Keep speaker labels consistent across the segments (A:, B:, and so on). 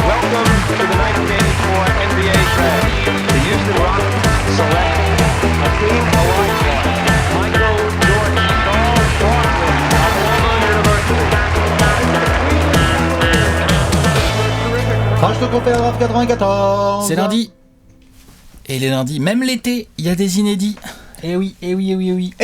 A: Welcome to the 1984 NBA Draft. The Houston Rockets select Hakeem Olajuwon, Michael Jordan, Charles Barkley of Louisville University.
B: Trash Talk on fait la draft 94.
C: C'est lundi. Et les lundis, même l'été, il y a des inédits. Eh oui.
B: Et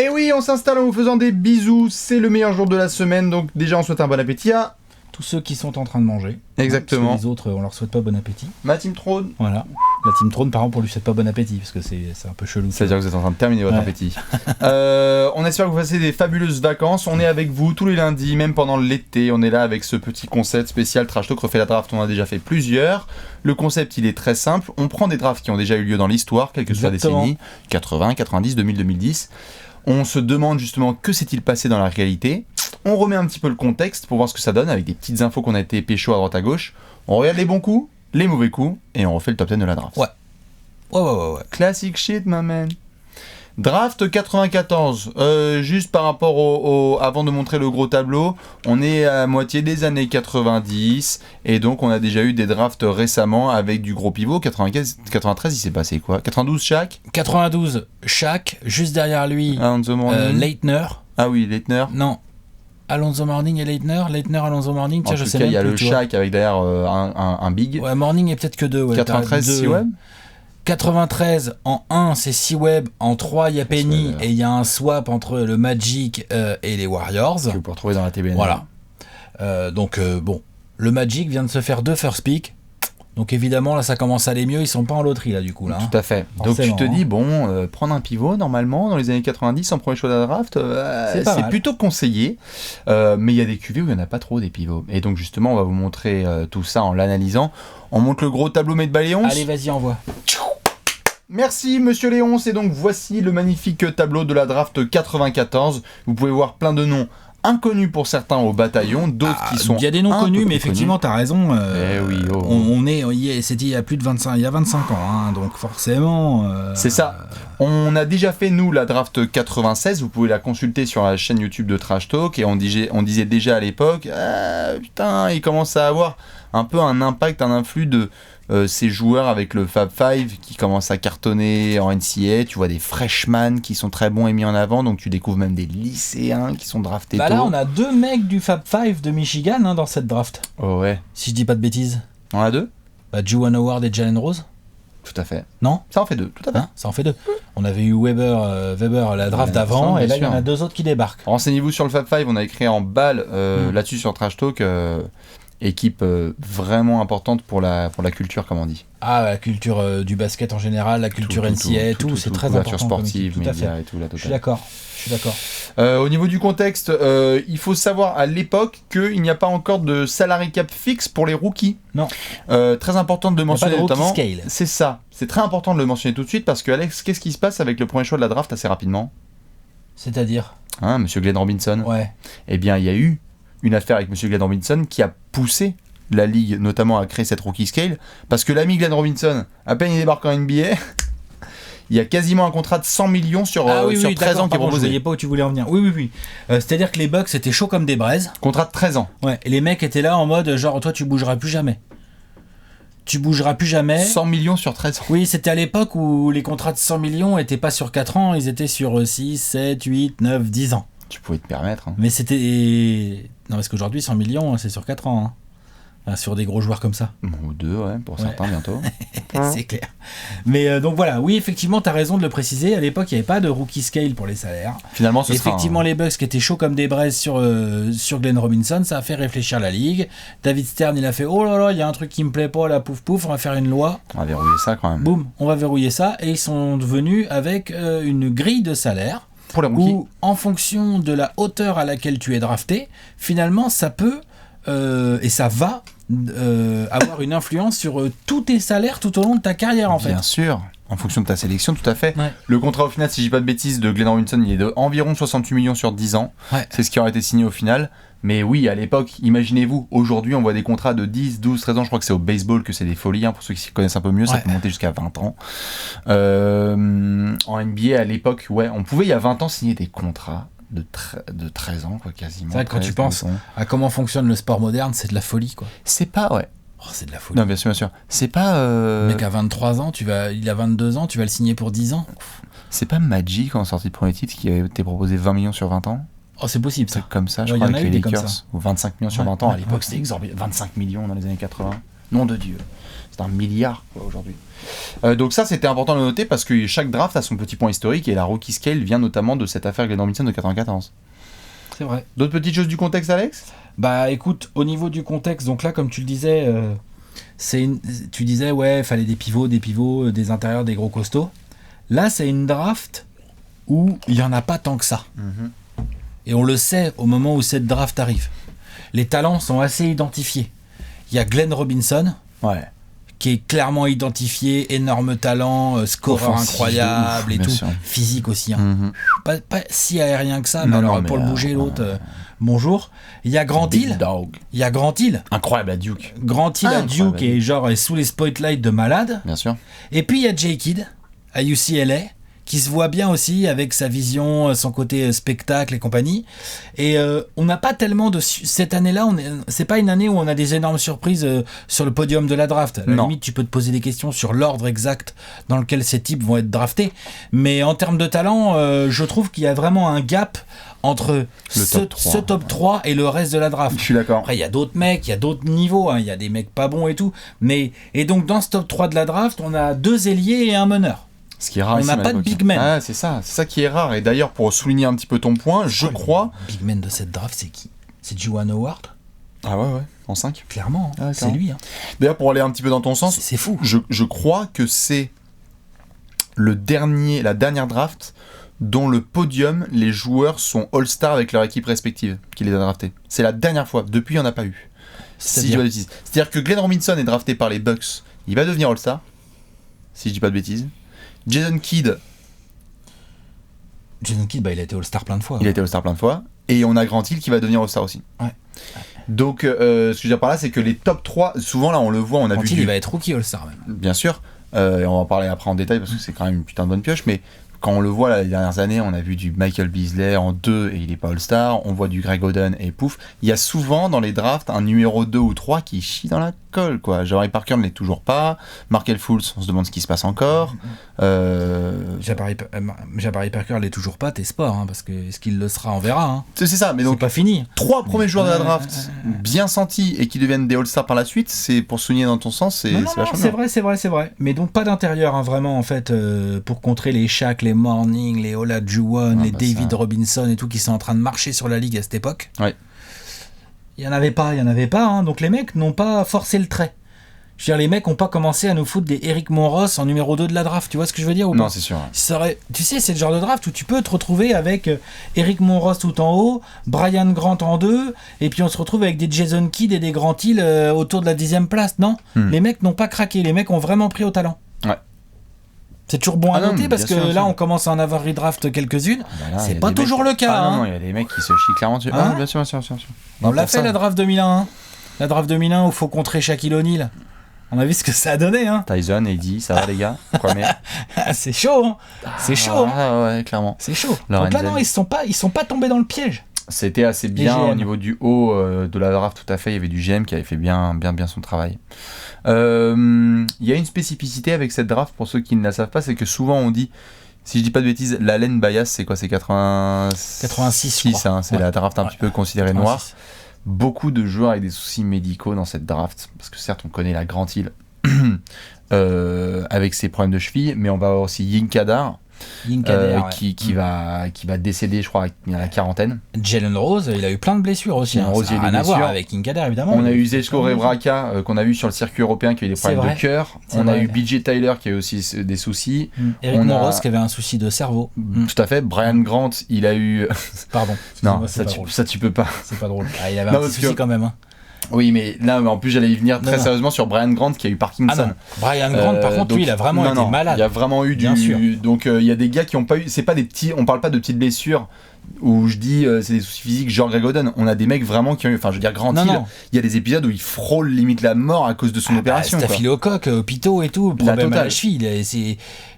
B: oui, on s'installe en vous faisant des bisous. C'est le meilleur jour de la semaine. Donc déjà, on souhaite un bon appétit à
C: Tous ceux qui sont en train de manger.
B: Exactement.
C: Parce que les autres, on leur souhaite pas bon appétit.
B: ma team Trône.
C: Voilà. La team Trône, par exemple, on lui souhaite pas bon appétit parce que c'est un peu chelou.
B: C'est-à-dire que vous êtes en train de terminer votre
C: Ouais.
B: appétit. On espère que vous passez des fabuleuses vacances. On est avec vous tous les lundis, même pendant l'été. On est là avec ce petit concept spécial Trash Talk refait la draft. On en a déjà fait plusieurs. Le concept, il est très simple. On prend des drafts qui ont déjà eu lieu dans l'histoire, quelle que soit la
C: Exactement.
B: décennie, 80, 90, 2000, 2010. On se demande justement que s'est-il passé dans la réalité. On remet un petit peu le contexte pour voir ce que ça donne avec des petites infos qu'on a été pécho à droite à gauche. On regarde les bons coups, les mauvais coups et on refait le top 10 de la draft.
C: Ouais. Ouais.
B: Classic shit, my man. Draft 94. Juste par rapport avant de montrer le gros tableau, on est à moitié des années 90 et donc on a déjà eu des drafts récemment avec du gros pivot. 95, 93, il s'est passé quoi? 92 chaque
C: 92, Shaq, juste derrière lui,
B: Alonzo Mourning.
C: Leitner.
B: Ah oui, Leitner.
C: Non. Alonzo Mourning et Leitner, Alonzo Mourning,
B: En
C: tiens,
B: tout
C: je sais
B: cas,
C: même
B: il y a
C: plus,
B: le
C: tu vois.
B: Shaq avec derrière un big.
C: Ouais, Mourning est peut-être que 2. Ouais,
B: 93,
C: t'as deux.
B: C-Web.
C: 93, en 1, c'est C-Web. En 3, il y a Penny.
B: Ouais.
C: Et il y a un swap entre le Magic et les Warriors.
B: Que vous pouvez retrouver dans la TBN.
C: Voilà. Donc, bon. Le Magic vient de se faire 2 first pick. Donc, évidemment, là, ça commence à aller mieux. Ils sont pas en loterie, là, du coup. Là, hein.
B: Tout à fait. Donc tu
C: Forcément,
B: te
C: hein.
B: dis, bon, prendre un pivot, normalement, dans les années 90, en premier choix de la draft,
C: C'est pas
B: c'est
C: mal.
B: plutôt conseillé. Mais il y a des QV où il n'y en a pas trop des pivots. Et donc justement, on va vous montrer tout ça en l'analysant. On montre le gros tableau Made by Léon.
C: Allez, vas-y, envoie.
B: Merci Monsieur Léon, et donc voici le magnifique tableau de la draft 94. Vous pouvez voir plein de noms inconnus pour certains au bataillon, d'autres qui sont
C: Il y a des noms
B: un peu
C: connus,
B: plus
C: mais effectivement, t'as raison.
B: Eh oui, oh.
C: C'était il y a plus de 25 ans, hein, donc forcément.
B: C'est ça. On a déjà fait, nous, la draft 96. Vous pouvez la consulter sur la chaîne YouTube de Trash Talk. Et on disait déjà à l'époque, putain, il commence à avoir un peu un impact, un influx de ces joueurs avec le Fab Five qui commencent à cartonner en NCAA. Tu vois des freshmen qui sont très bons et mis en avant. Donc tu découvres même des lycéens qui sont draftés
C: Bah
B: tôt.
C: là, on a 2 mecs du Fab Five de Michigan hein, dans cette draft.
B: Oh ouais.
C: Si je dis pas de bêtises.
B: On en a 2
C: Bah, Juwan Howard et Jalen Rose.
B: Tout à fait.
C: Non,
B: Ça en fait 2, tout à fait.
C: hein, ça en fait 2. On avait eu Weber la draft
B: Ouais,
C: d'avant,
B: bien
C: et là, il y en
B: sûr.
C: a 2 autres qui débarquent.
B: Renseignez-vous sur le Fab Five, on a écrit en balle là-dessus sur Trash Talk. Équipe vraiment importante pour la culture, comme on dit.
C: Ah, la culture du basket en général, la culture NCAA, tout, c'est très
B: couverture
C: important. comme
B: sportive,
C: équipe, tout à
B: médias
C: fait.
B: et tout, la
C: Je suis
B: totale.
C: d'accord.
B: Au niveau du contexte, il faut savoir à l'époque qu'il n'y a pas encore de salary cap fixe pour les rookies.
C: Non.
B: Très important de le
C: Il y a pas
B: mentionner
C: de rookie
B: notamment.
C: scale.
B: C'est ça. C'est très important de le mentionner tout de suite parce que Alex, qu'est-ce qui se passe avec le premier choix de la draft assez rapidement?
C: C'est-à-dire
B: Hein, Monsieur Glenn Robinson.
C: Ouais.
B: Eh bien, il y a eu une affaire avec Monsieur Glenn Robinson qui a poussé la ligue notamment à créer cette rookie scale parce que l'ami Glenn Robinson, à peine il débarque en NBA, il y a quasiment un contrat de 100 millions sur 13 ans qui est
C: d'accord, pardon, je
B: proposé.
C: voyais pas où tu voulais en venir. Oui. C'est-à-dire que les Bucks étaient chauds comme des braises.
B: Contrat de 13 ans.
C: Ouais. Et les mecs étaient là en mode genre, toi, tu bougeras plus jamais. 100
B: millions sur 13 ans.
C: Oui, c'était à l'époque où les contrats de 100 millions étaient pas sur 4 ans, ils étaient sur 6, 7, 8, 9, 10 ans.
B: Tu pouvais te permettre. Hein.
C: Mais c'était... Non, parce qu'aujourd'hui, 100 millions, c'est sur 4 ans. Hein. Enfin, sur des gros joueurs comme ça.
B: Ou 2, ouais, pour certains bientôt.
C: C'est clair. Mais donc voilà, oui, effectivement, tu as raison de le préciser. À l'époque, il n'y avait pas de rookie scale pour les salaires.
B: Finalement, ce
C: Effectivement,
B: sera
C: les Bucks qui étaient chauds comme des braises sur Glenn Robinson, ça a fait réfléchir la ligue. David Stern, il a fait oh là là, il y a un truc qui me plaît pas, là, pouf pouf, on va faire une loi.
B: on va verrouiller ça quand même.
C: Boum, on va verrouiller ça. Et ils sont venus avec une grille de salaire
B: Pour les rookies.
C: où, en fonction de la hauteur à laquelle tu es drafté, finalement, ça peut et ça va avoir une influence sur tous tes salaires tout au long de ta carrière, en fait.
B: Bien sûr. En fonction de ta sélection, tout à fait.
C: Ouais.
B: Le contrat au final, si je dis pas de bêtises, de Glenn Robinson, il est de environ 68 millions sur 10 ans.
C: Ouais.
B: C'est ce qui aurait été signé au final. Mais oui, à l'époque, imaginez-vous, aujourd'hui, on voit des contrats de 10, 12, 13 ans. Je crois que c'est au baseball que c'est des folies. Hein, pour ceux qui s'y connaissent un peu mieux, ça
C: Ouais.
B: peut monter jusqu'à 20 ans. En NBA, à l'époque, ouais, on pouvait, il y a 20 ans, signer des contrats de 13 ans, quoi, quasiment.
C: C'est vrai que quand tu
B: 13,
C: penses
B: 12 ans.
C: à comment fonctionne le sport moderne, c'est de la folie, quoi.
B: C'est pas, ouais.
C: Oh, c'est de la folie.
B: Non, bien sûr, bien sûr. C'est pas.
C: Le mec à 23 ans, il a 22 ans, tu vas le signer pour 10 ans.
B: C'est pas Magic en sortie de premier titre qui avait été proposé 20 millions sur 20 ans.
C: Oh, c'est possible, ça.
B: C'est comme ça, je
C: Ouais,
B: crois,
C: y en a
B: avec
C: eu
B: les
C: des comme
B: Lakers.
C: ça.
B: Ou 25 millions sur
C: Ouais,
B: 20 ans. À
C: ouais,
B: l'époque,
C: ouais.
B: c'était exorbitant. 25 millions dans les années 80. Nom de Dieu. C'est 1 milliard, quoi, aujourd'hui. Donc ça, c'était important de noter parce que chaque draft a son petit point historique et la rookie scale vient notamment de cette affaire Glenn Robinson de 94.
C: C'est vrai.
B: D'autres petites choses du contexte, Alex ?
C: Bah écoute, au niveau du contexte, donc là, comme tu le disais, tu disais, ouais, fallait des pivots, des intérieurs, des gros costauds. Là, c'est une draft où il n'y en a pas tant que ça. Et on le sait au moment où cette draft arrive. Les talents sont assez identifiés. Il y a Glenn Robinson,
B: Ouais.
C: qui est clairement identifié, énorme talent, scoreur
B: Offensif,
C: incroyable
B: de ouf,
C: et
B: bien
C: tout.
B: sûr.
C: Physique aussi. Hein.
B: Mhm.
C: Pas si aérien que ça, mais
B: Non,
C: alors
B: non, mais
C: pour le bouger, l'autre, bonjour. Il y a Grant
B: Big
C: Hill.
B: Dog.
C: Il y a Grant Hill.
B: Incroyable à Duke.
C: Grant Hill à
B: Incroyable.
C: Duke et genre est sous les spotlights de malade.
B: Bien sûr.
C: Et puis il y a Jay Kidd à UCLA qui se voit bien aussi avec sa vision, son côté spectacle et compagnie. Et on n'a pas tellement de... Cette année-là, c'est pas une année où on a des énormes surprises sur le podium de la draft. À la
B: Non.
C: limite, tu peux te poser des questions sur l'ordre exact dans lequel ces types vont être draftés. Mais en termes de talent, je trouve qu'il y a vraiment un gap entre
B: top 3.
C: ce top 3 et le reste de la draft.
B: Je suis d'accord.
C: Après, il y a d'autres mecs, il y a d'autres niveaux, hein, il y a des mecs pas bons et tout. Et donc, dans ce top 3 de la draft, on a 2 ailiers et un meneur.
B: Ce qui est rare
C: On
B: ici,
C: n'a pas de
B: Malcoq.
C: big man.
B: Ah, c'est ça qui est rare. Et d'ailleurs, pour souligner un petit peu ton point, je crois.
C: Le big man de cette draft, c'est qui? C'est Juwan Howard?
B: Ah ouais, en 5.
C: Clairement, hein.
B: Ah,
C: C'est
B: clairement.
C: lui. Hein.
B: D'ailleurs, pour aller un petit peu dans ton sens,
C: C'est fou.
B: je crois que c'est la dernière draft dont le podium, les joueurs sont All-Star avec leur équipe respective qui les a draftés. C'est la dernière fois. Depuis, il n'y en a pas eu. Si je dis pas de bêtises. C'est-à-dire que Glenn Robinson est drafté par les Bucks. Il va devenir All-Star. Si je dis pas de bêtises. Jason Kidd,
C: Jason Kidd, bah, il a été All-Star plein de fois.
B: il a été All-Star plein de fois. Et on a Grant Hill qui va devenir All-Star aussi.
C: Ouais.
B: Donc, ce que je veux dire par là, c'est que les top 3, souvent là, on le voit, on a
C: Grant
B: vu.
C: Hill, il va être rookie All-Star même.
B: Bien sûr. Et on va en parler après en détail parce que c'est quand même une putain de bonne pioche. Mais quand on le voit là, les dernières années, on a vu du Michael Beasley en 2 et il est pas All-Star. On voit du Greg Oden et pouf. Il y a souvent dans les drafts un numéro 2 ou 3 qui chie dans la colle, quoi. Jabari Parker ne l'est toujours pas. Markel Fultz, on se demande ce qui se passe encore.
C: Jabari Parker l'est toujours pas, t'es sport, hein, parce que est-ce qu'il le sera, on verra. Hein.
B: C'est ça, mais
C: C'est
B: donc
C: pas fini.
B: 3 premiers joueurs de la draft bien sentis et qui deviennent des All-Stars par la suite, c'est pour souligner dans ton sens, c'est
C: Non,
B: vachement
C: c'est
B: bien.
C: vrai, c'est vrai. Mais donc pas d'intérieur, hein, vraiment, en fait, pour contrer les Shaq, les Morning, les Olajuwon, les
B: bah
C: David
B: ça.
C: Robinson et tout qui sont en train de marcher sur la ligue à cette époque.
B: Ouais.
C: Il y en avait pas, hein, donc les mecs n'ont pas forcé le trait. Je veux dire, les mecs n'ont pas commencé à nous foutre des Eric Monroe en numéro 2 de la draft, tu vois ce que je veux dire ou
B: Non,
C: pas?
B: c'est sûr.
C: Tu sais, c'est le genre de draft où tu peux te retrouver avec Eric Monroe tout en haut, Brian Grant en 2, et puis on se retrouve avec des Jason Kidd et des Grant Hill autour de la 10e place, non? Les mecs n'ont pas craqué, les mecs ont vraiment pris au talent.
B: Ouais.
C: C'est toujours bon à
B: Ah non,
C: noter
B: mais
C: parce
B: bien
C: que
B: sûr, bien
C: là
B: sûr.
C: on commence à en avoir redraft quelques-unes.
B: Bah là, il y
C: C'est
B: a
C: pas
B: des
C: toujours
B: mecs-
C: le cas.
B: Ah non,
C: hein.
B: non, il y a des mecs qui se chient clairement dessus.
C: Hein
B: Ah, bien sûr.
C: On l'a
B: Pour
C: fait
B: ça.
C: la draft 2001. Hein. La draft 2001 où il faut contrer Shaquille O'Neal. On a vu ce que ça a donné. Hein.
B: Tyson, Eddie, ça va les gars? Quoi, mais...
C: C'est chaud. Hein. C'est chaud. Hein.
B: Ah ouais, clairement.
C: C'est chaud.
B: Lorenzen.
C: Donc là, non, ils sont pas tombés dans le piège.
B: C'était assez bien
C: GM.
B: au niveau du haut de la draft, tout à fait. Il y avait du GM qui avait fait bien son travail. Il y a une spécificité avec cette draft, pour ceux qui ne la savent pas, c'est que souvent on dit, si je dis pas de bêtises, la laine bias, c'est quoi? C'est
C: 86, je crois.
B: hein, c'est
C: Ouais.
B: la draft un
C: Ouais.
B: petit peu considérée
C: 86.
B: noire. Beaucoup de joueurs avec des soucis médicaux dans cette draft, parce que certes on connaît la Grant Hill avec ses problèmes de cheville, mais on va avoir aussi Yinkadar
C: Yinkader, ouais.
B: qui va décéder, je crois, à la quarantaine.
C: Jalen Rose, il a eu plein de blessures aussi.
B: Jalen
C: Hein.
B: Rose,
C: Ça
B: il y
C: n'a
B: a eu
C: rien
B: des
C: à voir
B: blessures.
C: avec Yinkader, évidemment.
B: On a eu
C: Zeshko
B: Zesko Rebraka qu'on a vu sur le circuit européen qui a eu des
C: C'est
B: problèmes
C: vrai.
B: de cœur.
C: C'est
B: On a
C: vrai.
B: eu BJ Tyler qui a eu aussi des soucis.
C: Eric
B: on a-
C: Monroe qui avait un souci de cerveau.
B: Tout à fait. Brian Grant, il a eu.
C: Pardon.
B: Non,
C: Excuse-moi,
B: ça
C: c'est pas drôle.
B: tu peux pas.
C: C'est pas drôle. Ah, il avait
B: Non,
C: un
B: parce
C: petit souci
B: que-
C: quand même. Hein.
B: Oui, mais là, en plus, j'allais y venir très
C: Non.
B: sérieusement sur Brian Grant qui a eu Parkinson.
C: Ah non. Brian Grant, par contre,
B: donc-
C: lui, il a vraiment
B: non,
C: été
B: non,
C: malade.
B: Il y a vraiment eu
C: Bien sûr.
B: Donc, il y a des gars qui ont pas eu. C'est pas des petits. On parle pas de petites blessures où je dis c'est des soucis physiques genre Greg Oden. On a des mecs vraiment qui ont eu, enfin je veux dire Grant Hill,
C: Non.
B: il y a des épisodes où il frôle limite la mort à cause de son opération. Quoi.
C: Staphylocoque, hôpitaux et tout, problème à
B: totale.
C: la cheville.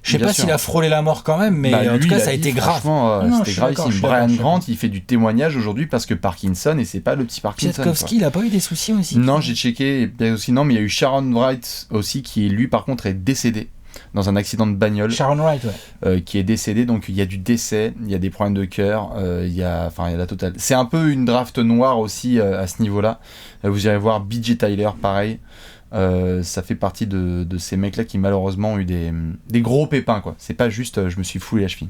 C: Je sais
B: Bien
C: pas
B: sûr.
C: s'il a frôlé la mort quand même, mais
B: Bah,
C: en
B: lui,
C: tout cas
B: il
C: ça a
B: dit,
C: été grave.
B: franchement,
C: Non, je
B: c'était
C: suis d'accord,
B: gravissime.
C: je suis
B: Brian
C: d'accord.
B: Grant, il fait du témoignage aujourd'hui parce que Parkinson et c'est pas le petit Parkinson.
C: Piatkowski, il a pas eu des soucis aussi?
B: Non, j'ai checké. Et Piatkowski, non, mais il y a eu Sharon Wright aussi qui lui par contre est décédé dans un accident de bagnole.
C: Sharon Wright, ouais.
B: Qui est décédé, donc il y a du décès, il y a des problèmes de cœur, il y a la totale. C'est un peu une draft noire aussi à ce niveau-là. Vous irez voir BJ Tyler, pareil. Ça fait partie de ces mecs-là qui malheureusement ont eu des gros pépins, quoi. C'est pas juste je me suis foulé la cheville.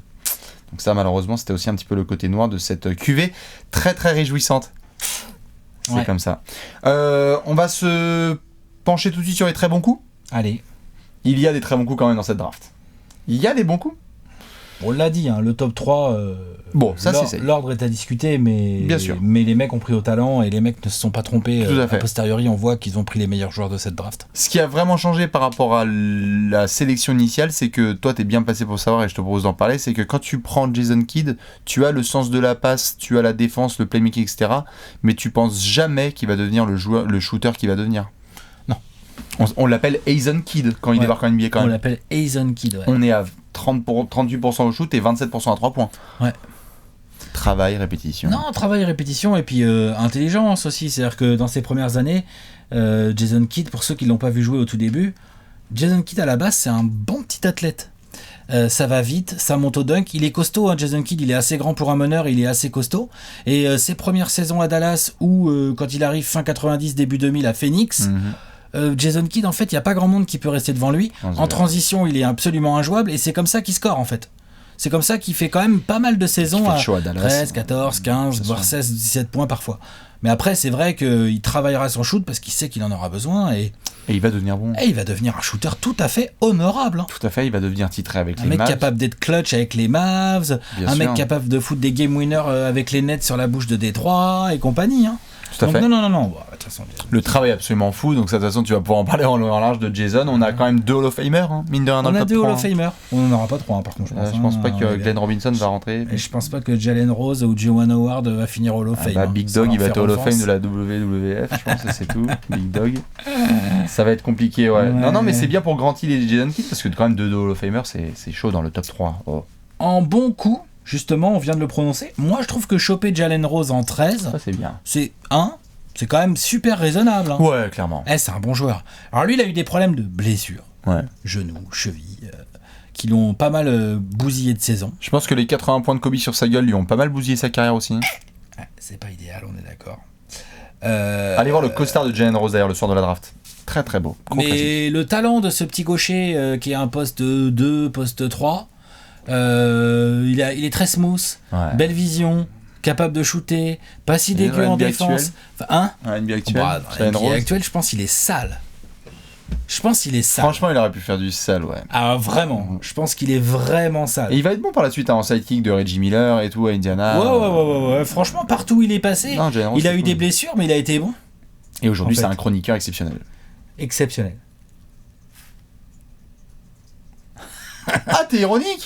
B: Donc ça, malheureusement, c'était aussi un petit peu le côté noir de cette cuvée très très réjouissante. C'est
C: Ouais.
B: comme ça. On va se pencher tout de suite sur les très bons coups.
C: Allez,
B: Il y a des très bons coups quand même dans cette draft. Il y a des bons coups.
C: on l'a dit, hein, le top 3,
B: Bon, ça, c'est safe.
C: l'ordre est à discuter, mais,
B: Bien sûr.
C: mais les mecs ont pris au talent et les mecs ne se sont pas trompés.
B: Tout à fait.
C: A posteriori, on voit qu'ils ont pris les meilleurs joueurs de cette draft.
B: Ce qui a vraiment changé par rapport à la sélection initiale, c'est que toi, t'es bien placé pour le savoir et je te propose d'en parler, c'est que quand tu prends Jason Kidd, tu as le sens de la passe, tu as la défense, le playmaking, etc. Mais tu penses jamais qu'il va devenir le shooter qu'il va devenir.
C: Non.
B: On l'appelle Jason Kidd quand il
C: Ouais.
B: débarque en NBA quand
C: On
B: même.
C: l'appelle Jason Kidd, ouais.
B: On est à 38% au shoot et 27% à 3 points.
C: Ouais.
B: Travail, répétition.
C: Non, travail, répétition et puis intelligence aussi. C'est-à-dire que dans ses premières années, Jason Kidd, pour ceux qui ne l'ont pas vu jouer au tout début, Jason Kidd à la base, c'est un bon petit athlète. Ça va vite, ça monte au dunk. Il est costaud, hein, Jason Kidd, il est assez grand pour un meneur, il est assez costaud. Et ses premières saisons à Dallas, ou quand il arrive fin 90, début 2000 à Phoenix, Jason Kidd, en fait, il n'y a pas grand monde qui peut rester devant lui.
B: Non, c'est
C: En
B: vrai.
C: transition, il est absolument injouable et c'est comme ça qu'il score, en fait. C'est comme ça qu'il fait quand même pas mal de saisons
B: fait
C: à
B: chaud à Dallas.
C: 13, 14, 15,
B: C'est
C: voire
B: sûr.
C: 16, 17 points parfois. Mais après, c'est vrai qu'il travaillera son shoot parce qu'il sait qu'il en aura besoin et
B: Et il va devenir bon.
C: il va devenir un shooter tout à fait honorable. hein.
B: Tout à fait, il va devenir titré avec
C: Un
B: les
C: mec
B: Mavs.
C: capable d'être clutch avec les Mavs,
B: Bien
C: un
B: sûr.
C: mec capable de foutre des game winners avec les Nets sur la bouche de Détroit et compagnie. hein.
B: Tout à
C: Donc,
B: fait.
C: non. Bon, de toute façon,
B: Le travail est absolument fou, donc ça, de toute façon tu vas pouvoir en parler en long et en large de Jason. On a quand même 2 Hall of Famer, hein, mine de rien dans
C: on
B: le
C: a
B: top
C: 2 Hall
B: 3,
C: of Famer. On n'en aura pas 3 par contre.
B: Je pense pas que
C: hein.
B: Glenn Robinson va rentrer.
C: Et je pense pas que Jalen Rose ou Juwan Howard va finir Hall of Fame.
B: Bah,
C: hein.
B: Big
C: Ça
B: Dog,
C: va
B: il va
C: en
B: être
C: faire
B: Hall of Fame
C: offense.
B: de la WWF, je pense, et c'est tout. Big Dog. Ça va être compliqué, ouais.
C: Ouais.
B: Non, mais c'est bien pour Grant Hill et Jason Kidd, parce que quand même 2 Hall of Famer, c'est chaud dans le top 3. Oh.
C: En bon coup, justement, on vient de le prononcer. Moi, je trouve que choper Jalen Rose en 13,
B: Ça, c'est bien.
C: c'est quand même super raisonnable. hein.
B: Ouais, clairement.
C: C'est un bon joueur. Alors lui, il a eu des problèmes de blessures,
B: Ouais.
C: genoux, chevilles, qui l'ont pas mal bousillé de saison.
B: Je pense que les 80 points de Kobe sur sa gueule lui ont pas mal bousillé sa carrière aussi.
C: C'est pas idéal, on est d'accord.
B: Allez voir le costard de Jalen Rose d'ailleurs le soir de la draft. Très très beau. Gros classique.
C: Mais le talent de ce petit gaucher qui est un poste 2, poste 3, il est très smooth,
B: Ouais.
C: belle vision, capable de shooter, pas si
B: Et
C: dégueu
B: dans
C: en
B: NBA
C: défense. Enfin,
B: Ouais, NBA actuel,
C: Bah, dans
B: Jalen
C: la NBA
B: Rose.
C: actuelle, je pense qu'il est sale. Je pense qu'il est sale.
B: Franchement, il aurait pu faire du sale, ouais.
C: Ah, vraiment. Je pense qu'il est vraiment sale.
B: Et il va être bon par la suite hein, en sidekick de Reggie Miller et tout à Indiana.
C: Ouais. Franchement, partout où il est passé,
B: Non, Jalen Rose,
C: il a
B: c'est
C: eu
B: cool.
C: des blessures, mais il a été bon.
B: Et aujourd'hui,
C: en fait.
B: c'est un chroniqueur exceptionnel.
C: Exceptionnel.
B: Ah, t'es ironique?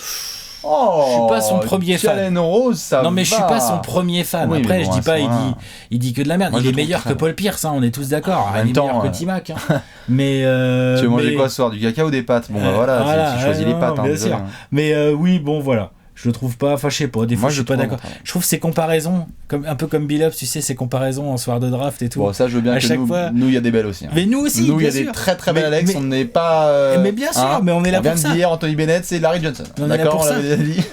B: Oh,
C: Je suis pas son premier fan.
B: Jalen Rose, ça
C: Non, mais je suis
B: va.
C: pas son premier fan.
B: Oui,
C: Après,
B: mais bon,
C: je dis
B: à
C: pas,
B: ce moment-là.
C: il dit que de la merde.
B: Moi,
C: il
B: je
C: est
B: le trouve
C: meilleur
B: très
C: que
B: bon.
C: Paul Pierce, hein, on est tous d'accord.
B: En
C: Il
B: même
C: est
B: temps,
C: meilleur que T-Mac. hein. Mais.
B: Tu veux manger
C: mais-
B: quoi ce soir? Du cacao ou des pâtes? Bon, bah voilà, tu choisis les
C: non,
B: pâtes. hein,
C: bien
B: désolé,
C: sûr.
B: hein.
C: Mais oui, bon, voilà. Je le trouve pas. Enfin, je sais pas. Des fois,
B: Moi,
C: je suis
B: je
C: pas
B: trouve
C: d'accord.
B: bon travail.
C: Je trouve ces comparaisons, un peu comme Bill Ups, tu sais, ces comparaisons en soir de draft et tout.
B: Bon, ça, je veux bien
C: À
B: que
C: chaque
B: nous,
C: fois-
B: nous, il y a des belles aussi. hein.
C: Mais nous aussi,
B: Nous, il y a
C: bien
B: des
C: sûr.
B: très très belles
C: Mais-
B: Alex,
C: mais-
B: on n'est pas.
C: Mais bien sûr, mais on est là
B: vient
C: pour
B: de
C: ça.
B: dire Anthony Bennett, c'est Larry Johnson.
C: On est là
B: D'accord,
C: pour
B: on
C: ça.
B: l'avait déjà dit.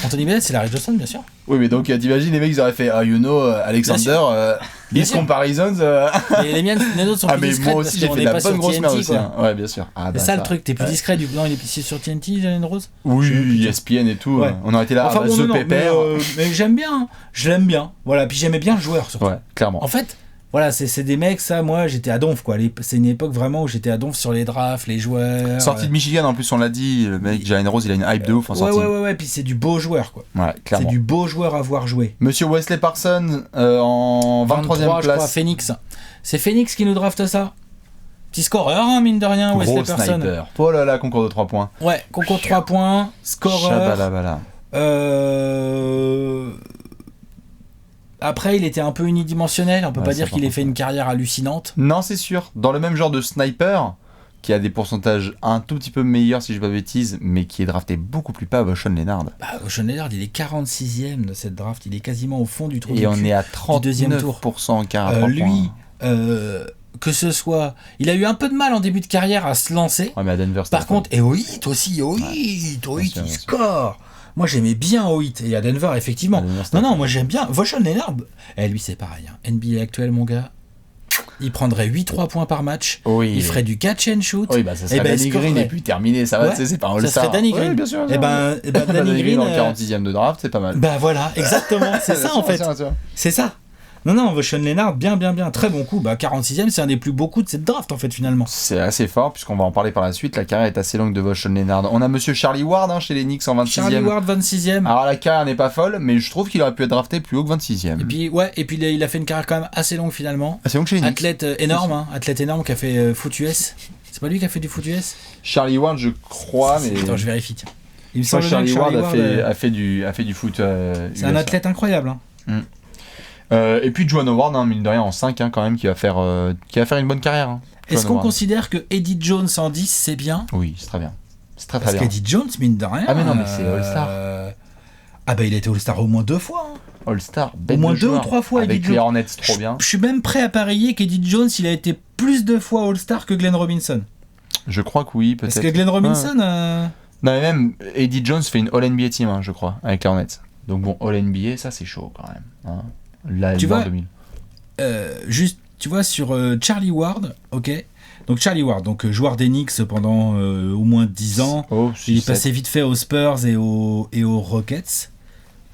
C: Anthony Bennett, c'est Larry Johnson, bien sûr.
B: Oui, mais donc t'imagines les mecs, ils auraient fait Ah, you know, Alexander,
C: Bien
B: these
C: sûr.
B: comparisons.
C: Mais les miennes, les autres sont
B: Ah,
C: plus
B: mais
C: discrètes
B: moi
C: parce
B: aussi, j'ai
C: qu'on
B: fait
C: est
B: de la
C: pas
B: bonne
C: sur
B: grosse
C: TNT,
B: merde aussi.
C: quoi.
B: hein. Ouais, bien sûr. Ah,
C: C'est
B: bah,
C: ça le truc, t'es plus discret du coup. Non, il est sur TNT, Jalen Rose.
B: Oui, ESPN et tout.
C: Ouais.
B: On aurait été là,
C: Enfin
B: ah, bah,
C: bon,
B: The
C: non,
B: Pepper.
C: mais j'aime bien, hein. Je l'aime bien. Voilà, puis j'aimais bien le joueur surtout.
B: Ouais, clairement.
C: En fait, voilà, c'est des mecs, ça, moi j'étais à Donf quoi. C'est une époque vraiment où j'étais à Donf sur les drafts, les joueurs.
B: Sorti de Michigan, en plus, on l'a dit, le mec Jalen Rose, il a une hype de ouf en sortie.
C: Ouais, puis c'est du beau joueur quoi.
B: Ouais,
C: C'est
B: clairement.
C: du beau joueur à voir jouer.
B: Monsieur Wesley Parsons en 23e
C: je crois,
B: place.
C: Phoenix. C'est Phoenix qui nous draft ça. Petit scoreur, hein, mine de rien, Wesley
B: Gros
C: Person.
B: sniper. Oh là là, concours de 3 points.
C: Ouais, concours 3 points, scoreur.
B: Shabalabala.
C: Après, il était un peu unidimensionnel. On peut
B: Ouais,
C: pas
B: ça,
C: dire
B: par
C: qu'il ait
B: contre,
C: fait une carrière hallucinante.
B: Non, c'est sûr. Dans le même genre de sniper, qui a des pourcentages un tout petit peu meilleurs, si je dis pas de bêtises, mais qui est drafté beaucoup plus bas, Sean Leonard.
C: Bah, Sean Leonard, il est 46e de cette draft. Il est quasiment au fond du trou
B: Et
C: du
B: on
C: cul.
B: est à
C: deuxième tour.
B: 39% quart à 3
C: Lui,
B: points.
C: que ce soit... Il a eu un peu de mal en début de carrière à se lancer.
B: Ouais, mais à Denver, c'était
C: Par contre, et Oit aussi, Oit,
B: bien sûr,
C: il score. Moi, j'aimais bien Oit. Et à Denver, effectivement.
B: À Denver, c'était
C: Non, moi, j'aime bien. Sean Leonard, lui, c'est pareil. Hein. NBA actuel, mon gars. Il prendrait 8-3 points par match.
B: Oui.
C: Il ferait du catch and shoot.
B: Oui, bah ça serait
C: Et ben,
B: Danny
C: il
B: Green
C: scorerait.
B: et puis terminé, ça va,
C: Ouais,
B: c'est pas un
C: ça
B: All-Star.
C: serait Danny Green.
B: Oui, bien sûr.
C: Et ben,
B: Danny Green
C: Green.
B: dans le 46e de draft, c'est pas mal.
C: Bah voilà, exactement. C'est ça, en fait.
B: Bien sûr.
C: C'est ça. Non, Sean Leonard, bien. Très bon coup. Bah, 46e, c'est un des plus beaux coups de cette draft, en fait, finalement.
B: C'est assez fort, puisqu'on va en parler par la suite. La carrière est assez longue de Sean Leonard. On a monsieur Charlie Ward chez les Knicks en 26e.
C: Charlie Ward, 26e.
B: Alors la carrière n'est pas folle, mais je trouve qu'il aurait pu être drafté plus haut que 26e.
C: Et puis il a fait une carrière quand même assez longue, finalement.
B: Ah, c'est long que chez les Knicks.
C: Athlète énorme, hein. Athlète énorme qui a fait foot US. C'est pas lui qui a fait du foot US?
B: Charlie Ward, je crois, mais.
C: Attends, je vérifie, tiens. Il me
B: Je crois
C: semble
B: que
C: bien
B: Charlie
C: que
B: Ward a fait du foot.
C: c'est un athlète incroyable. Hein.
B: Et puis Juwan Howard, hein, mine de rien, en 5 quand même, qui va faire une bonne carrière. Hein,
C: Est-ce
B: Juwan
C: qu'on
B: Howard.
C: considère que Eddie Jones en 10, c'est bien?
B: Oui, c'est très bien. C'est très
C: Parce
B: bien.
C: qu'Eddie Jones, mine de rien.
B: Ah, mais non, mais c'est All-Star.
C: Ah, bah il a été All-Star au moins 2 fois. Hein.
B: All-Star,
C: Au moins 2 ou
B: joueur.
C: 3 fois,
B: avec
C: Eddie
B: les
C: Jones.
B: Hornets, trop bien.
C: Je suis même prêt à parier qu'Eddie Jones, il a été plus de fois All-Star que Glenn Robinson.
B: Je crois que oui, peut-être.
C: Parce que Glenn Robinson.
B: Non, mais même Eddie Jones fait une All-NBA team, hein, je crois, avec les Hornets. Donc bon, All-NBA, ça c'est chaud quand même. Hein. Là,
C: Tu vois,
B: 2000.
C: Juste, tu vois, sur Charlie Ward, ok. Donc Charlie Ward, joueur des Knicks pendant au moins 10 ans.
B: Oh,
C: Il est
B: 6,
C: passé vite fait aux Spurs et aux Rockets.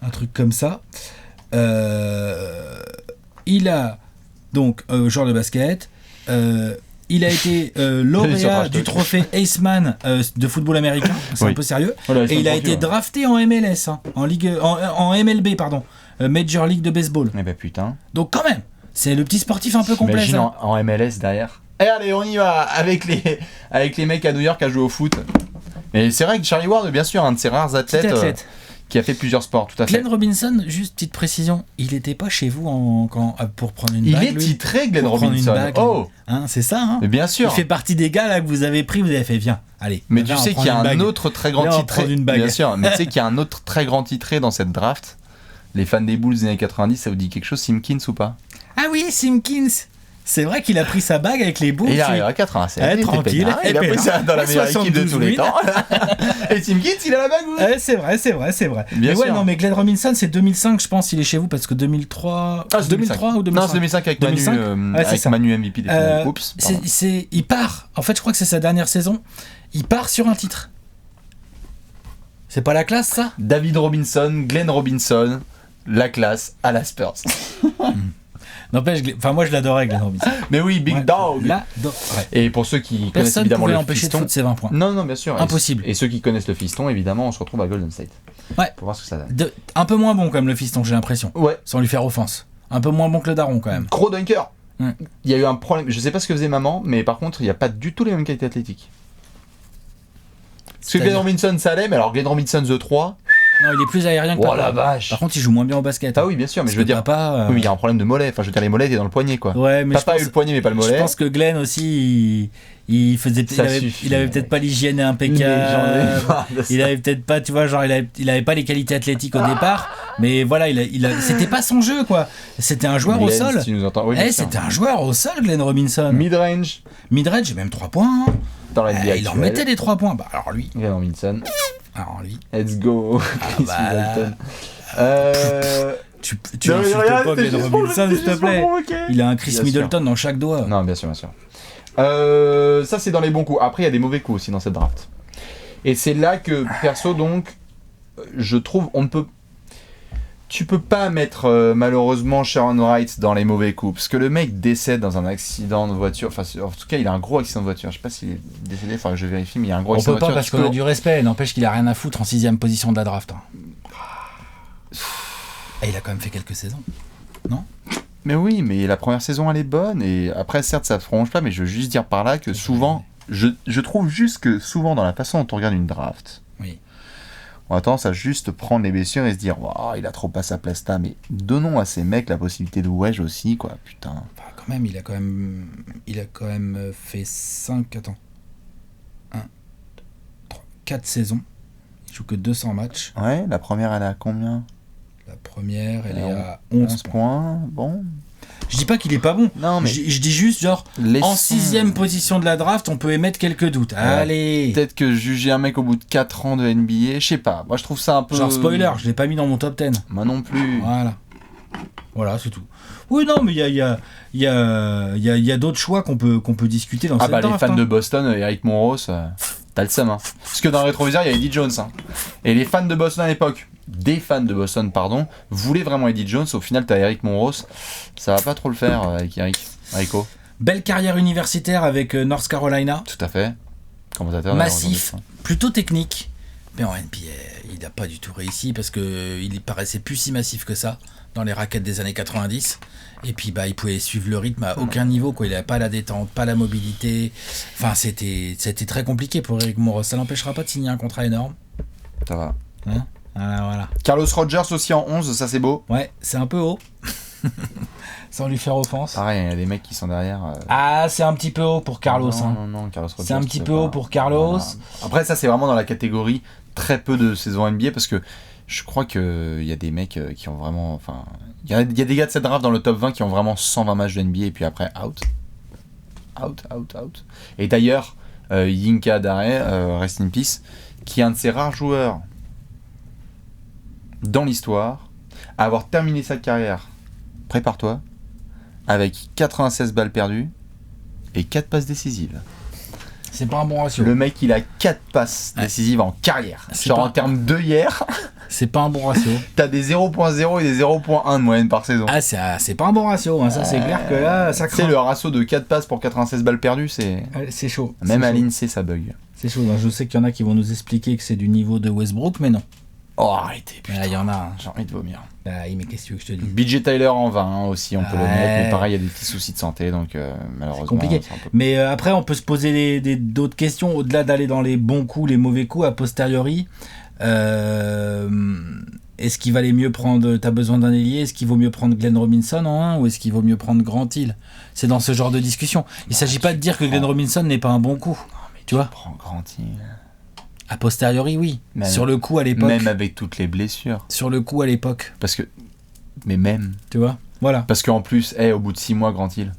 C: Un truc comme ça. Il a, donc, joueur de basket. Il a été lauréat du trophée Aceman de football américain. C'est
B: Oui.
C: un peu sérieux.
B: Voilà,
C: Et il a été drafté en MLS, hein, en MLB, pardon. Major League de Baseball.
B: Eh ben putain.
C: Donc quand même, c'est le petit sportif un peu complet.
B: Imagine
C: Ça.
B: en MLS derrière. Et allez, on y va avec les mecs à New York à jouer au foot. Mais c'est vrai que Charlie Ward, bien sûr, un de ces rares athlètes,
C: Petit athlète.
B: qui a fait plusieurs sports, tout à fait.
C: Glenn Robinson, juste petite précision, il n'était pas chez vous pour prendre une
B: Il
C: bague.
B: est
C: lui
B: titré, Glenn
C: Pour prendre une
B: Robinson.
C: bague,
B: Oh,
C: hein, c'est ça, hein.
B: mais bien sûr.
C: Il fait partie des gars là que vous avez pris, vous avez fait viens, allez.
B: Mais
C: viens,
B: tu
C: on
B: sais
C: prend
B: qu'il y a
C: une
B: un
C: bague.
B: autre très grand
C: Viens, on
B: titré.
C: prend une bague.
B: Bien sûr, mais tu sais qu'il y a un autre très grand titré dans cette draft. Les fans des Bulls des années 90, ça vous dit quelque chose, Simkins ou pas?
C: Ah oui, Simkins. C'est vrai qu'il a pris sa bague avec les Bulls.
B: Et il arrive à 87.
C: Eh,
B: il était
C: tranquille,
B: peinard, il a
C: épais,
B: pris ça dans la
C: hein.
B: meilleure équipe de
C: 72
B: tous les
C: wins.
B: temps. Et Simkins, il a la bague, oui.
C: C'est vrai.
B: Bien
C: mais ouais,
B: sûr.
C: non, mais Glenn Robinson, c'est 2005, je pense, il est chez vous parce que 2003.
B: Ah, c'est
C: 2003 ou 2005
B: Non, c'est 2005 avec Manu,
C: 2005 Ouais, c'est
B: avec
C: ça.
B: Manu MVP des finales. Oups. pardon.
C: Il part. En fait, je crois que c'est sa dernière saison. Il part sur un titre. C'est pas la classe, ça?
B: David Robinson, Glenn Robinson, la classe à la Spurs.
C: N'empêche, moi je l'adorais, Glenn Robinson.
B: Mais oui, Big
C: Ouais,
B: Dog.
C: l'adorais.
B: Et pour ceux qui connaissent
C: Personne ne
B: évidemment
C: pouvait
B: le
C: l'empêcher de
B: fiston.
C: foutre ses 20 points.
B: Non, bien sûr.
C: Impossible.
B: Et ceux qui connaissent le fiston, évidemment, on se retrouve à Golden State.
C: Ouais.
B: Pour voir ce que ça donne.
C: Un peu moins bon, comme le fiston, j'ai l'impression.
B: Ouais.
C: Sans lui faire offense. Un peu moins bon que le daron, quand même.
B: Gros dunker.
C: Mm.
B: Il y a eu un problème. Je sais pas ce que faisait maman, mais par contre, il n'y a pas du tout les mêmes qualités athlétiques. Parce que Glenn
C: C'est-à-dire
B: Robinson, ça allait, mais alors Glenn Robinson The 3.
C: Non, il est plus aérien que
B: Oh
C: papa.
B: la vache.
C: Par contre, il joue moins bien au basket.
B: Ah oui, bien sûr, mais
C: Parce
B: je veux
C: que
B: dire.
C: Papa,
B: Oui, mais il y a un problème de mollet. Enfin, je veux dire, les mollets étaient dans le poignet, quoi.
C: Ouais, mais
B: Papa a
C: je
B: eu le poignet, mais pas le
C: pense,
B: mollet.
C: je pense que Glenn aussi, il faisait,
B: Ça
C: il avait,
B: suffit,
C: il avait peut-être pas l'hygiène impeccable.
B: Mais j'en ai marre de ça.
C: Il avait peut-être pas, tu vois, genre il avait pas les qualités athlétiques au départ, mais voilà, c'était pas son jeu, quoi. C'était un joueur au
B: Glenn,
C: sol.
B: si tu nous entends. Oui, bien sûr.
C: C'était un joueur au sol, Glenn Robinson.
B: Mid-range
C: Midrange, même 3 points. Hein.
B: dans la NBA
C: Il en
B: actuelle.
C: mettait des 3 points. Bah alors lui,
B: Glenn Robinson. Let's go. Chris
C: bah là.
B: Middleton.
C: tu
B: Non, mais
C: insultes
B: regarde,
C: pas
B: c'était
C: Glenn
B: juste pour-
C: Robinson,
B: c'était
C: s'il te
B: juste pour
C: plaît.
B: provoquer.
C: Il a un Chris
B: Bien sûr.
C: Middleton dans chaque doigt.
B: Non, bien sûr. Ça, c'est dans les bons coups. Après, il y a des mauvais coups aussi dans cette draft. Et c'est là que, perso, donc, je trouve, tu peux pas mettre malheureusement Sharon Wright dans les mauvais coups. Parce que le mec décède dans un accident de voiture. Enfin, en tout cas, il a un gros accident de voiture. Je sais pas s'il est décédé, il faudrait que je vérifie, mais il y a un gros
C: On
B: accident
C: peut
B: de
C: pas
B: voiture.
C: parce qu'on a du respect. N'empêche qu'il a rien à foutre en 6ème position de la draft. Hein. Et il a quand même fait quelques saisons.
B: Mais oui, mais la première saison, elle est bonne. Et après, certes, ça ne se prolonge pas, mais je veux juste dire par là que souvent, je trouve juste que souvent, dans la façon dont on regarde une draft,
C: Oui.
B: on a tendance à juste prendre les blessures et se dire waouh, il a trop pas sa place là, mais donnons à ces mecs la possibilité de wedge aussi, quoi, putain.
C: Enfin, quand même, il a quand même fait 5, attends. 1, 2, 3, 4 saisons. Il joue que 200 matchs.
B: Ouais, la première, elle est à combien?
C: La première, elle est
B: Alors,
C: à 11 points.
B: points. Bon.
C: Je dis pas qu'il est pas bon.
B: Non, mais
C: Je dis juste, genre,
B: laissons-
C: en 6ème position de la draft, on peut émettre quelques doutes. Allez.
B: Peut-être que juger un mec au bout de 4 ans de NBA, je sais pas. Moi, je trouve ça un peu.
C: Genre, spoiler, je l'ai pas mis dans mon top 10.
B: Moi non plus.
C: Voilà, c'est tout. Oui, non, mais il y a d'autres choix qu'on peut discuter dans
B: Ah
C: cette
B: bah, les
C: draft.
B: fans de Boston, Eric Monroe, t'as le seum. Hein. Parce que dans le rétroviseur, il y a Eddie Jones. Hein. Et les fans de Boston à l'époque, des fans de Boston, pardon, voulaient vraiment Eddie Jones. Au final, t'as Eric Monroe. Ça va pas trop le faire avec Rico.
C: Belle carrière universitaire avec North Carolina.
B: Tout à fait. Commentateur.
C: Massif, plutôt technique. Mais en NBA, il n'a pas du tout réussi parce qu'il paraissait plus si massif que ça dans les raquettes des années 90. Et puis bah, il pouvait suivre le rythme à aucun niveau, quoi. Il n'avait pas la détente, pas la mobilité. Enfin, c'était très compliqué pour Eric Monroe. Ça n'empêchera pas de signer un contrat énorme.
B: Ça va.
C: Hein, voilà.
B: Carlos Rogers aussi en 11, ça c'est beau.
C: Ouais, c'est un peu haut. Sans lui faire offense.
B: Pareil, il y a des mecs qui sont derrière.
C: Ah, c'est un petit peu haut pour Carlos.
B: Non, Carlos Rogers.
C: C'est un petit peu haut pour Carlos.
B: Voilà. Après, ça c'est vraiment dans la catégorie très peu de saisons NBA parce que je crois qu'il y a des mecs qui ont vraiment. Enfin, il y a des gars de cette draft dans le top 20 qui ont vraiment 120 matchs de NBA et puis après, out. Et d'ailleurs, Yinka Dare, rest in peace, qui est un de ces rares joueurs dans l'histoire à avoir terminé sa carrière, prépare-toi, avec 96 balles perdues et 4 passes décisives.
C: C'est pas un bon ratio.
B: Le mec, il a 4 passes décisives en carrière.
C: C'est
B: Genre
C: pas-
B: en termes de hier,
C: C'est pas un bon ratio.
B: t'as des 0.0 et des 0.1 de moyenne par saison.
C: Ah, c'est pas un bon ratio. Hein. Ça, c'est clair que là, ça
B: C'est
C: craint.
B: le ratio de 4 passes pour 96 balles perdues, c'est...
C: C'est chaud.
B: Même
C: c'est
B: à
C: chaud.
B: l'INSEE, ça bug.
C: C'est chaud. Je sais qu'il y en a qui vont nous expliquer que c'est du niveau de Westbrook, mais non.
B: Oh, arrêtez, putain.
C: Il y en a. Hein.
B: J'ai envie de vomir.
C: Mais qu'est-ce que tu veux que je te dise?
B: BJ Tyler en 20 hein, aussi, on peut le
C: Ouais.
B: mettre, mais pareil, il y a des petits soucis de santé, donc malheureusement...
C: Compliqué.
B: c'est un peu-
C: Mais après, on peut se poser d'autres questions, au-delà d'aller dans les bons coups, les mauvais coups, a posteriori. Est-ce qu'il valait mieux prendre... T'as besoin d'un ailier? Est-ce qu'il vaut mieux prendre Glenn Robinson en 1 ou est-ce qu'il vaut mieux prendre Grant Hill? C'est dans ce genre de discussion. Il s'agit pas de dire que Glenn Robinson n'est pas un bon coup. Tu vois?
B: Prends Grant Hill.
C: A posteriori, oui.
B: Même-
C: Sur le coup, à l'époque.
B: Même avec toutes les blessures.
C: Sur le coup, à l'époque.
B: Parce que... Mais même...
C: Tu vois? Voilà.
B: Parce qu'en plus, au bout de 6 mois, Grant Hill,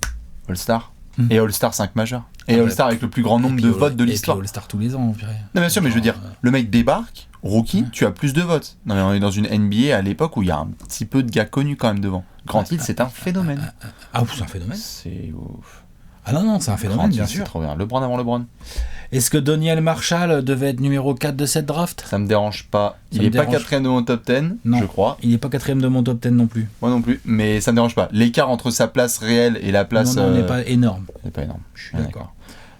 B: All-Star.
C: Mhm.
B: Et All-Star 5 majeurs. Et
C: Ah,
B: All-Star avec le plus grand nombre de votes de l'histoire.
C: Et puis All-Star tous les ans, purée.
B: Non, bien sûr, mais je veux dire, le mec débarque, rookie, tu as plus de votes. Non, mais on est dans une NBA à l'époque où il y a un petit peu de gars connus quand même devant. Grant Hill, c'est un phénomène.
C: Ah, c'est un phénomène.
B: C'est ouf.
C: Ah non, c'est un
B: Grant
C: phénomène,
B: Hill,
C: bien
B: c'est
C: sûr.
B: trop bien. LeBron avant LeBron.
C: Est-ce que Doniel Marshall devait être numéro 4 de cette draft?
B: Ça me dérange pas. Il
C: me
B: est pas
C: dérange.
B: 4ème de mon top 10,
C: Non.
B: je crois.
C: Il n'est pas 4ème de mon top 10 non plus.
B: Moi non plus. Mais ça me dérange pas. L'écart entre sa place réelle et la place.
C: Non, n'est pas énorme.
B: C'est pas énorme.
C: Je suis d'accord.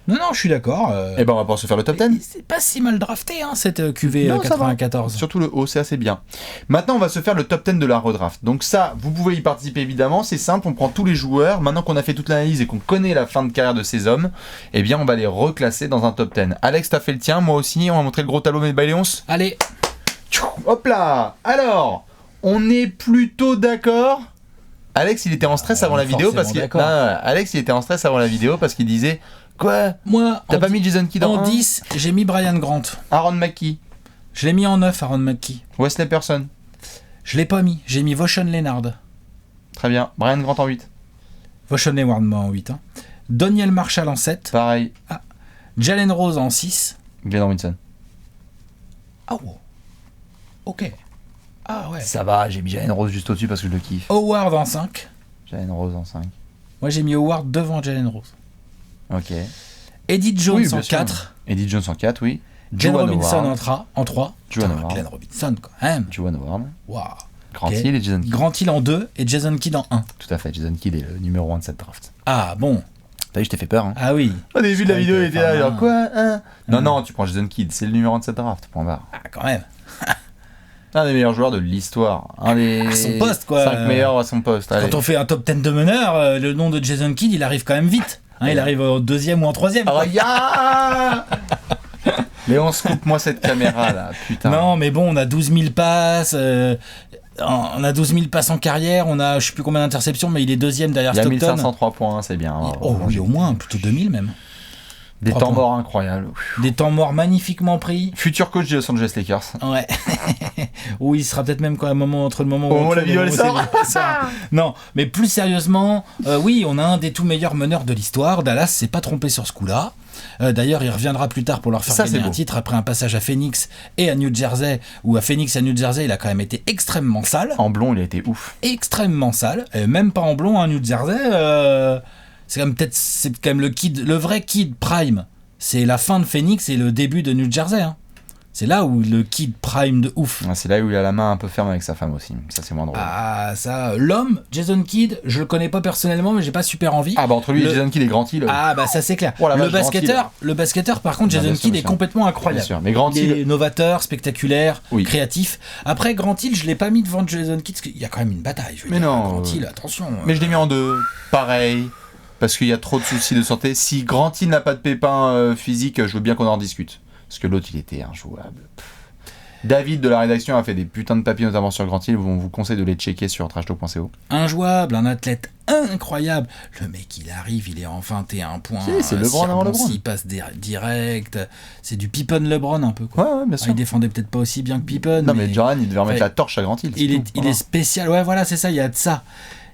C: Non, je suis d'accord.
B: Et ben on va pouvoir se faire le top 10.
C: C'est pas si mal drafté, hein, cette QV
B: Non, ça va.
C: 94.
B: Surtout le haut, c'est assez bien. Maintenant, on va se faire le top 10 de la redraft. Donc ça, vous pouvez y participer évidemment, c'est simple, on prend tous les joueurs. Maintenant qu'on a fait toute l'analyse et qu'on connaît la fin de carrière de ces hommes, eh bien on va les reclasser dans un top 10. Alex, t'as fait le tien, moi aussi, on va montrer le gros talon de Léonce.
C: Allez,
B: Hop là. Alors, on est plutôt d'accord. Alex, il était en stress avant la vidéo parce qu'il
C: forcément d'accord.
B: Alex, il était en stress avant la vidéo parce qu'il disait quoi?
C: moi,
B: T'as pas mis Jason Kidd en
C: en
B: 1?
C: 10, j'ai mis Brian Grant.
B: Aaron McKee,
C: Je l'ai mis en 9, Aaron McKee.
B: Wesley Person.
C: Je l'ai pas mis, j'ai mis Voshon Leonard.
B: Très bien. Brian Grant en 8.
C: Voshon Leonard moi en 8. Hein. Doniel Marshall en 7.
B: Pareil.
C: Jalen Rose en 6.
B: Glenn Robinson.
C: Ah wow. Ok. Ah ouais.
B: Ça va, j'ai mis Jalen Rose juste au-dessus parce que je le kiffe.
C: Howard en 5.
B: Jalen Rose en 5.
C: Moi j'ai mis Howard devant Jalen Rose.
B: Ok.
C: Eddie Jones
B: Oui, bien
C: en
B: sûr.
C: 4.
B: Eddie Jones en 4, oui.
C: Glenn
B: Juwan
C: Robinson
B: Howard.
C: en 3.
B: Juwan
C: Putain,
B: Howard.
C: Glenn Robinson quand même.
B: Juwan Howard.
C: Waouh.
B: Grant
C: Ok.
B: Hill et Jason Kidd.
C: Grant Hill en 2 et Jason Kidd en 1.
B: Tout à fait, Jason Kidd est le numéro 1 de cette draft.
C: Ah bon.
B: T'as vu, je t'ai fait peur, hein.
C: Ah oui.
B: Au début de la
C: Ouais,
B: vidéo, il
C: t'es
B: était là,
C: pas
B: genre
C: mal.
B: quoi hein Non, non, tu prends Jason Kidd, c'est le numéro 1 de cette draft, point barre.
C: Ah quand même.
B: Un des meilleurs joueurs de l'histoire. Un des
C: À son poste, quoi.
B: 5 meilleurs à son poste. Allez.
C: Quand on fait un top 10 de meneur, le nom de Jason Kidd, il arrive quand même vite. Hein, il arrive au 2e ou en 3e.
B: Ah, regarde Léon, coupe-moi cette caméra là, putain.
C: Non, mais bon, on a 12 000 passes. On a 12 000 passes en carrière. On a, je sais plus combien d'interceptions, mais il est deuxième derrière
B: Il y a
C: Stockton.
B: 1503 points, c'est bien.
C: Oh oui, au moins, plutôt 2000 même.
B: Des
C: 3
B: temps
C: points.
B: morts incroyables.
C: Des temps morts magnifiquement pris.
B: Futur coach des Los Angeles Lakers.
C: Ouais. Ou il sera peut-être même quand un moment entre le moment
B: Au moment où
C: on
B: la
C: tourne et
B: vidéo,
C: le
B: elle
C: moment où
B: sort.
C: c'est- ça. Non, mais plus sérieusement, oui, on a un des tout meilleurs meneurs de l'histoire. Dallas s'est pas trompé sur ce coup-là. D'ailleurs, il reviendra plus tard pour leur faire
B: Ça,
C: gagner
B: c'est
C: un
B: beau.
C: titre après un passage à Phoenix et à New Jersey, où à Phoenix et à New Jersey, il a quand même été extrêmement sale.
B: En blond, il a été ouf.
C: Extrêmement sale. Même pas en blond, à New Jersey. C'est quand même le vrai Kid Prime. C'est la fin de Phoenix et le début de New Jersey. Hein. C'est là où le Kid Prime de ouf.
B: Ouais, c'est là où il a la main un peu ferme avec sa femme aussi. Ça, c'est moins drôle.
C: Ah, ça, l'homme, Jason Kidd, je le connais pas personnellement, mais j'ai pas super envie.
B: Ah, bah entre lui
C: Le-
B: et Jason Kidd et Grant Hill.
C: Ah, bah ça c'est clair.
B: Oh la
C: le
B: vache,
C: basketteur, par contre,
B: Non,
C: Jason
B: bien sûr,
C: Kidd
B: bien
C: est
B: sûr.
C: complètement
B: Bien
C: incroyable.
B: sûr. Mais Grant
C: Il est
B: Hill.
C: novateur, spectaculaire,
B: Oui.
C: créatif. Après, Grant Hill, je l'ai pas mis devant Jason Kidd, parce qu'il y a quand même une bataille. Je veux
B: Mais
C: dire,
B: non,
C: Grant Hill, attention.
B: Mais je l'ai mis en deux. Pareil. Parce qu'il y a trop de soucis de santé. Si Grant Hill n'a pas de pépin physique, je veux bien qu'on en discute. Parce que l'autre, il était injouable. David de la rédaction a fait des putains de papiers notamment sur Grant Hill. On vous conseille de les checker sur trashtalk.co.
C: Injouable, un athlète incroyable. Le mec, il arrive, il est en 21 points.
B: Si, c'est LeBron avant LeBron.
C: Il passe direct. C'est du Pippen LeBron un peu, quoi.
B: Ouais, bien
C: Ah,
B: sûr.
C: il défendait peut-être pas aussi bien que Pippen.
B: Non, mais Jordan, il devait remettre
C: Ouais.
B: la torche à Grant Hill.
C: Il est spécial. Ouais, voilà, c'est ça, il y a de ça.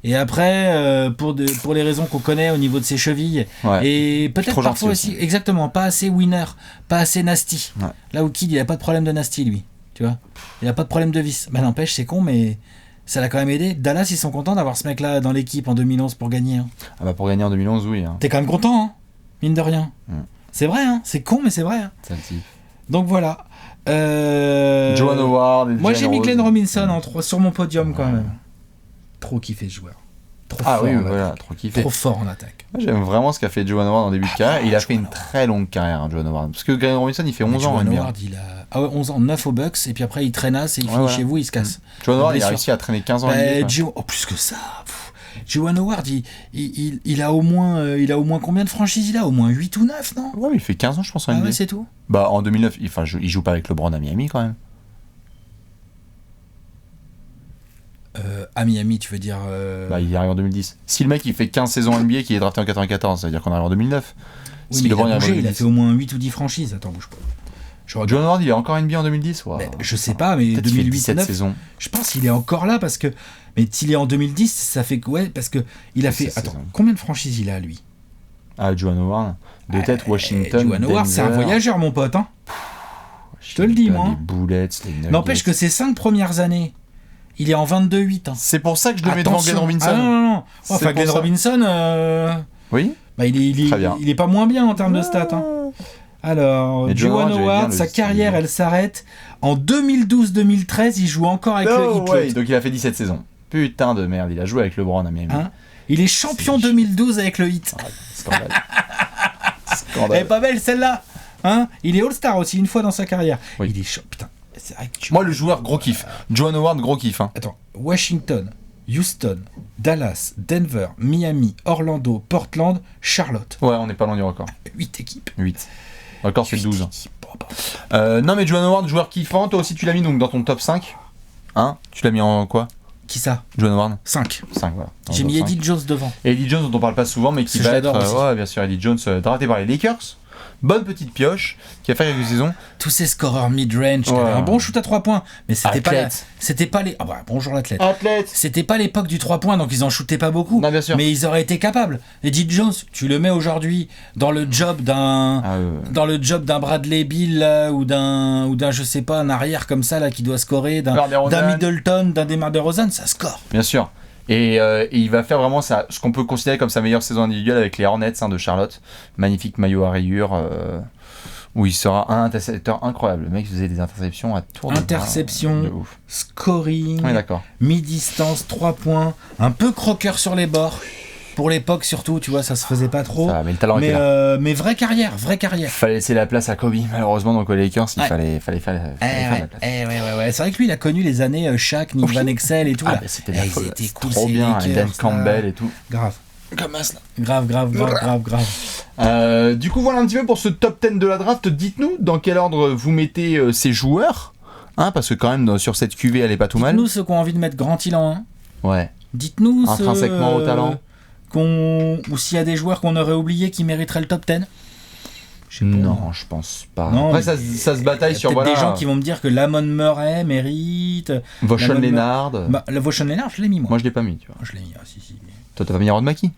C: Et après, pour les raisons qu'on connaît au niveau de ses chevilles,
B: Ouais.
C: et peut-être
B: Trop
C: parfois
B: gentil
C: aussi, exactement, pas assez winner, pas assez nasty.
B: Ouais.
C: Là où Kid, il a pas de problème de nasty, lui. Tu vois, il a pas de problème de vice. Bah n'empêche, c'est con, mais ça l'a quand même aidé. Dallas, ils sont contents d'avoir ce mec-là dans l'équipe en 2011 pour gagner. Hein.
B: Ah bah pour gagner en 2011, oui. Hein.
C: T'es quand même content, hein, mine de rien.
B: Mm.
C: C'est vrai, hein, c'est con, mais c'est vrai. Hein.
B: Ça le dit.
C: Donc voilà.
B: Joan Howard. et
C: Moi, j'ai mis
B: Jalen
C: Glenn
B: Rose.
C: Robinson en 3 sur mon podium quand même. Trop kiffé ce joueur. Trop
B: Ah
C: fort
B: oui,
C: en
B: voilà,
C: attaque.
B: trop kiffé.
C: Trop fort en attaque.
B: Moi, j'aime vraiment ce qu'a fait Joan Howard en début de carrière. Il a fait une
C: Joan
B: très longue carrière, hein, Joan Howard. Parce que Glenn Robinson, il fait 11 ans,
C: Joan
B: NBA.
C: Howard, il a 11 ans, 9 au Bucks, et puis après il traînasse et il
B: Ouais,
C: finit
B: voilà.
C: chez vous, il se casse.
B: Joan Howard, il a
C: Blessure.
B: réussi à traîner 15 ans en
C: Bah,
B: NBA. quoi.
C: Oh, plus que ça. Joan Howard, il a au moins combien de franchises il a? Au moins 8 ou 9, non?
B: Ouais, mais il fait 15 ans, je pense, en
C: Ah
B: NBA.
C: ouais, c'est tout.
B: Bah, en 2009, il joue pas avec LeBron à Miami, quand même.
C: À Miami, tu veux dire.
B: Bah, il arrive en 2010. Si le mec, il fait 15 saisons NBA, qu'il est drafté en 94, ça veut dire qu'on arrive en 2009.
C: Oui,
B: Si
C: mais
B: LeBron
C: il a
B: arrive en
C: bougé, il a
B: 2010.
C: fait au moins 8 ou 10 franchises. Attends, bouge pas. Je regarde.
B: Joan Howard, il est encore NBA en 2010. Wow.
C: Mais je sais pas, mais
B: Peut-être qu'il fait 17
C: 2008-9,
B: saisons.
C: je pense qu'il est encore là parce que. Mais s'il est en 2010, ça fait que. Ouais, parce que il a fait.
B: 17
C: Attends,
B: saisons.
C: combnes de franchises il a, lui?
B: Ah, Joan Howard. De tête, Washington.
C: Joan Howard, c'est un
B: Denver,
C: voyageur, mon pote, hein.
B: Washington,
C: te le dis, moi.
B: Les Bullets, les Nuggets.
C: N'empêche que ces 5 premières années, il est en 22-8. Hein.
B: C'est pour ça que je le mets devant Glenn Robinson.
C: Ah non, non, non.
B: C'est
C: Enfin,
B: pour
C: Glenn
B: ça.
C: Robinson,
B: Oui.
C: bah,
B: Très bien.
C: il est pas moins bien en termes de stats. Hein. Alors,
B: Mais Joan
C: Joan
B: Howard, j'allais
C: Howard,
B: dire,
C: sa
B: le-
C: carrière, elle s'arrête en 2012-2013. Il joue encore avec le
B: No
C: Heat.
B: way.
C: l'autre.
B: Donc il a fait 17 saisons. Putain de merde, il a joué avec LeBron à Miami.
C: Hein il est champion
B: C'est-
C: 2012 avec le Heat.
B: Ah, scandale.
C: Elle est
B: Scandale.
C: pas belle celle-là. Hein il est All-Star aussi une fois dans sa carrière.
B: Oui.
C: Il est putain. C'est vrai que tu...
B: Moi, le joueur, gros kiff. Joan Howard, gros kiff. Hein.
C: Attends, Washington, Houston, Dallas, Denver, Miami, Orlando, Portland, Charlotte.
B: Ouais, on n'est pas loin du record.
C: 8 équipes.
B: 8. Le record, c'est 12.
C: Équipes. Bon, bah.
B: Non, mais Joan Howard, joueur kiffant. Toi aussi, tu l'as mis donc dans ton top 5. Hein. Tu l'as mis en quoi?
C: Qui ça?
B: Joan Howard
C: 5.
B: 5, voilà. Dans
C: J'ai
B: le
C: mis
B: top 5.
C: Eddie Jones devant.
B: Eddie Jones, dont on parle pas souvent, mais qui
C: Parce que
B: va
C: je l'adore
B: être.
C: aussi.
B: Ouais, bien sûr, Eddie Jones, drafté par les Lakers. Bonne petite pioche, qui a fait quelques saisons.
C: Tous ces scoreurs mid-range, qui
B: Ouais.
C: avaient un bon shoot à 3 points. Mais c'était pas,
B: Athlète.
C: c'était pas les. Ah bah bonjour l'athlète.
B: Athlète.
C: C'était pas l'époque du 3 points, donc ils en shootaient pas beaucoup.
B: Non, bien sûr.
C: Mais ils auraient été capables. Eddie Jones, tu le mets aujourd'hui dans le job d'un.
B: Ah,
C: Dans le job d'un Bradley Beal là, ou d'un je sais pas un arrière comme ça là qui doit scorer
B: Alors,
C: d'un
B: DeRozan.
C: Middleton, d'un DeMar DeRozan, ça score.
B: bien sûr. Et il va faire vraiment ce qu'on peut considérer comme sa meilleure saison individuelle avec les Hornets de Charlotte. Magnifique maillot à rayures. Où il sera un intercepteur incroyable. Le mec faisait des interceptions à tour de bras.
C: Interception.
B: De ouf.
C: Scoring,
B: Oui, d'accord.
C: mi-distance, 3 points, un peu croqueur sur les bords. Pour l'époque surtout, tu vois, ça se faisait pas trop.
B: Ça va, mais le talent était là.
C: Mais vraie carrière, vraie carrière.
B: Fallait laisser la place à Kobe, malheureusement, donc aux Lakers, il
C: Ouais.
B: fallait faire la place.
C: Ouais. C'est vrai que lui, il a connu les années Shaq, Nick Van Exel et tout.
B: Ah,
C: là.
B: bah, c'était la
C: Ils
B: folie.
C: étaient
B: C'était
C: cool,
B: trop
C: ces
B: bien,
C: Lakers,
B: Dan
C: là.
B: Campbell et tout.
C: Grave.
B: Comme ça, là.
C: Grave.
B: Du coup, voilà un petit peu pour ce top 10 de la draft. Dites-nous dans quel ordre vous mettez ces joueurs. Hein, parce que quand même, sur cette QV, elle est pas tout mal.
C: Dites-nous ceux qui ont envie de mettre Grant Hill en 1.
B: Ouais.
C: Dites-nous
B: Intrinsèquement au talent.
C: Ou s'il y a des joueurs qu'on aurait oubliés qui mériteraient le top 10. Je sais pas.
B: Non, je pense pas.
C: Non,
B: Après,
C: mais
B: ça se bataille
C: Il y a
B: sur
C: peut-être
B: voilà.
C: des gens qui vont me dire que Lamon Murray mérite.
B: Vaughn
C: Lamon
B: Leonard.
C: Bah, la Vaughn Leonard, je l'ai mis moi.
B: Moi, je l'ai pas mis, tu vois.
C: Moi, je l'ai mis. Ah, si.
B: Toi, t'as pas mis Aaron Mackey.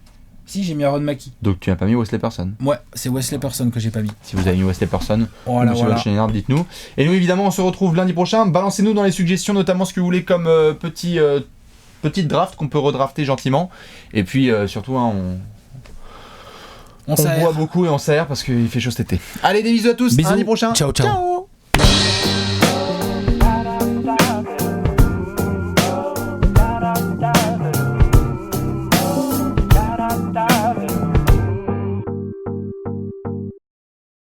C: Si, j'ai mis Aaron Mackey.
B: Donc, tu n'as pas mis Wesley Person.
C: Ouais, c'est Wesley Person que j'ai pas mis.
B: Si vous avez mis Wesley Person,
C: Voilà,
B: Monsieur
C: voilà.
B: Vaughn Leonard, dites-nous. Et nous, évidemment, on se retrouve lundi prochain. Balancez-nous dans les suggestions, notamment ce que vous voulez comme petite draft qu'on peut redrafter gentiment. Et puis, surtout, hein, on
C: s'aère.
B: boit beaucoup et on s'aère parce qu'il fait chaud cet été. Allez, des bisous à tous.
C: Bisous.
B: À lundi prochain.
C: Ciao, ciao.